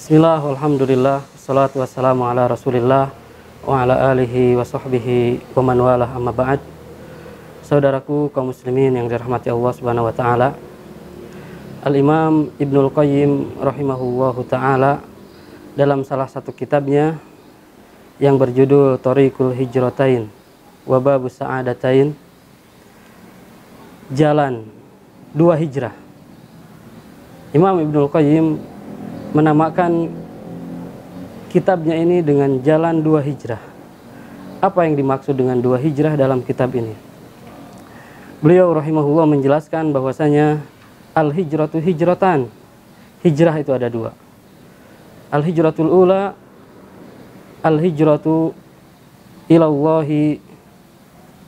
Bismillah, walhamdulillah, salatu wassalamu ala rasulillah wa ala alihi wa sahbihi wa man walah, amma ba'd. Saudaraku kaum muslimin yang dirahmati Allah subhanahu wa ta'ala, Al-Imam Ibnul Qayyim rahimahullahu ta'ala dalam salah satu kitabnya yang berjudul Thariqul Hijratain wa Babus Sa'adatain, jalan dua hijrah, Imam Ibnul Qayyim menamakan kitabnya ini dengan jalan dua hijrah. Apa yang dimaksud dengan dua hijrah dalam kitab ini? Beliau rahimahullah menjelaskan bahwasanya al-hijratu hijratan. Hijrah itu ada dua. Al-hijratul ula, al-hijratu ilallahi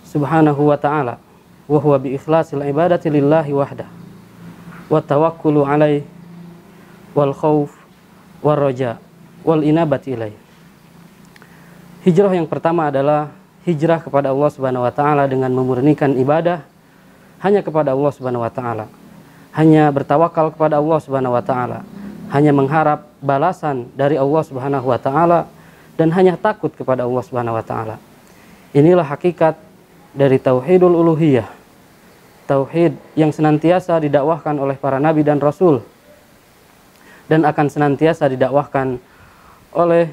subhanahu wa ta'ala, wa huwa bi ikhlasil ibadati lillahi wahdah wa tawakkulu alaih wal khauf wal roja wal inabat ilaih. Hijrah yang pertama adalah hijrah kepada Allah subhanahu wa ta'ala dengan memurnikan ibadah hanya kepada Allah subhanahu wa ta'ala, hanya bertawakal kepada Allah subhanahu wa ta'ala, hanya mengharap balasan dari Allah subhanahu wa ta'ala, dan hanya takut kepada Allah subhanahu wa ta'ala. Inilah hakikat dari tauhidul uluhiyah, tauhid yang senantiasa didakwahkan oleh para nabi dan rasul dan akan senantiasa didakwahkan oleh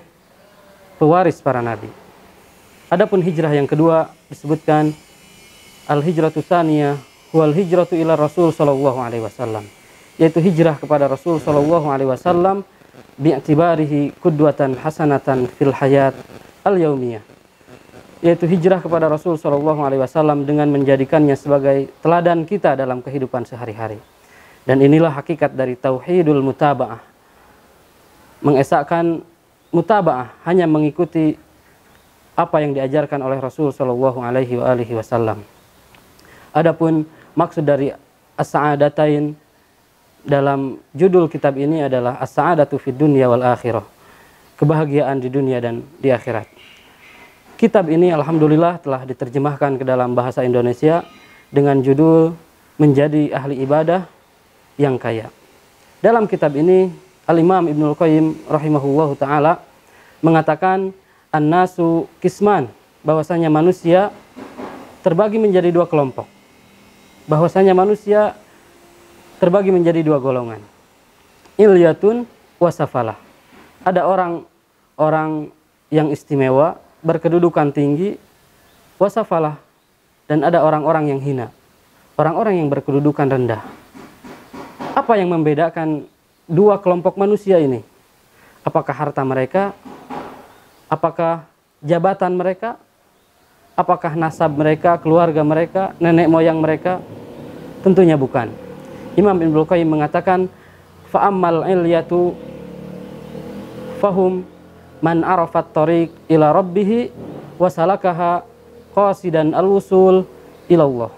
pewaris para nabi. Adapun hijrah yang kedua disebutkan al-hijratu tsaniyah wal hijratu ila Rasul sallallahu alaihi wasallam, yaitu hijrah kepada Rasul sallallahu alaihi wasallam bi'tibarihi qudwatan hasanatan fil hayat al-yaumiyah, yaitu hijrah kepada Rasul sallallahu alaihi wasallam dengan menjadikannya sebagai teladan kita dalam kehidupan sehari-hari. Dan inilah hakikat dari tauhidul mutaba'ah, mengesahkan mutaba'ah, hanya mengikuti apa yang diajarkan oleh Rasul sallallahu alaihi wasallam. Adapun maksud dari as-sa'adatain dalam judul kitab ini adalah as-sa'adatu fid dunya wal akhirah, kebahagiaan di dunia dan di akhirat. Kitab ini alhamdulillah telah diterjemahkan ke dalam bahasa Indonesia dengan judul Menjadi Ahli Ibadah yang Kaya. Dalam kitab ini Al-Imam Ibnul Qayyim rahimahullahu ta'ala mengatakan an-nasu kisman, bahwasanya manusia terbagi menjadi dua kelompok, bahwasanya manusia terbagi menjadi dua golongan, ilyatun wasafalah. Ada orang yang istimewa, berkedudukan tinggi, wasafalah, dan ada orang-orang yang hina, orang-orang yang berkedudukan rendah. Apa yang membedakan dua kelompok manusia ini? Apakah harta mereka? Apakah jabatan mereka? Apakah nasab mereka, keluarga mereka, nenek moyang mereka? Tentunya bukan. Imam Ibnul Qayyim mengatakan, fa'ammal ilyatu fahum man arafat tariq ila rabbih wa salakaha qasidan al-wusul ilallah.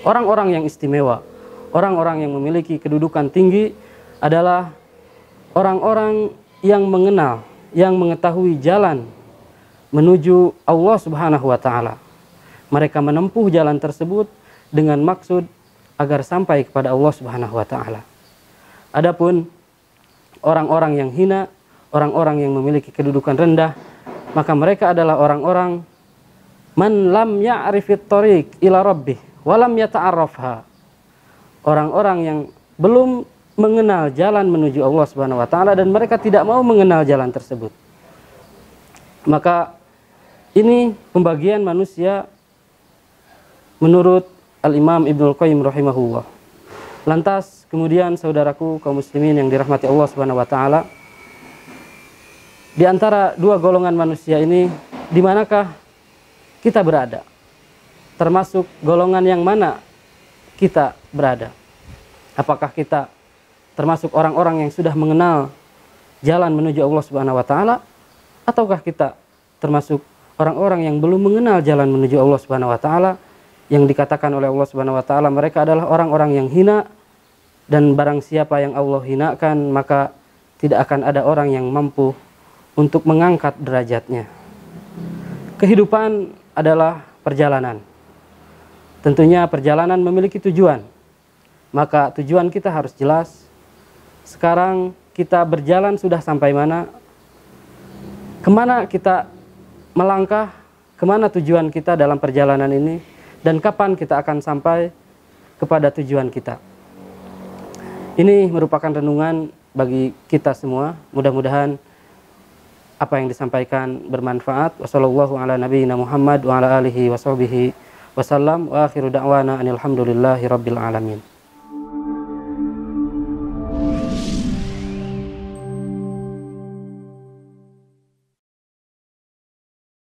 Orang-orang yang istimewa, orang-orang yang memiliki kedudukan tinggi adalah orang-orang yang mengenal, yang mengetahui jalan menuju Allah subhanahu wa ta'ala. Mereka menempuh jalan tersebut dengan maksud agar sampai kepada Allah subhanahu wa ta'ala. Adapun orang-orang yang hina, orang-orang yang memiliki kedudukan rendah, maka mereka adalah orang-orang man lam ya'rifit tariq ila rabbih wa lam yata'arrafha, orang-orang yang belum mengenal jalan menuju Allah subhanahu wa ta'ala dan mereka tidak mau mengenal jalan tersebut. Maka ini pembagian manusia menurut Al-Imam Ibnul Qayyim rahimahullah. Lantas kemudian saudaraku kaum muslimin yang dirahmati Allah subhanahu wa ta'ala, di antara dua golongan manusia ini, di manakah kita berada? Termasuk golongan yang mana kita berada? Apakah kita termasuk orang-orang yang sudah mengenal jalan menuju Allah subhanahu wa ta'ala, ataukah kita termasuk orang-orang yang belum mengenal jalan menuju Allah subhanahu wa ta'ala, yang dikatakan oleh Allah subhanahu wa ta'ala mereka adalah orang-orang yang hina, dan barang siapa yang Allah hinakan maka tidak akan ada orang yang mampu untuk mengangkat derajatnya. Kehidupan adalah perjalanan. Tentunya perjalanan memiliki tujuan. Maka tujuan kita harus jelas. Sekarang kita berjalan sudah sampai mana, kemana kita melangkah, kemana tujuan kita dalam perjalanan ini, dan kapan kita akan sampai kepada tujuan kita. Ini merupakan renungan bagi kita semua. Mudah-mudahan apa yang disampaikan bermanfaat. Wassallallahu ala nabiyyina Muhammad wa ala alihi wa sahbihi wasallam. Wa akhiru da'wana anil hamdulillahi rabbil alamin.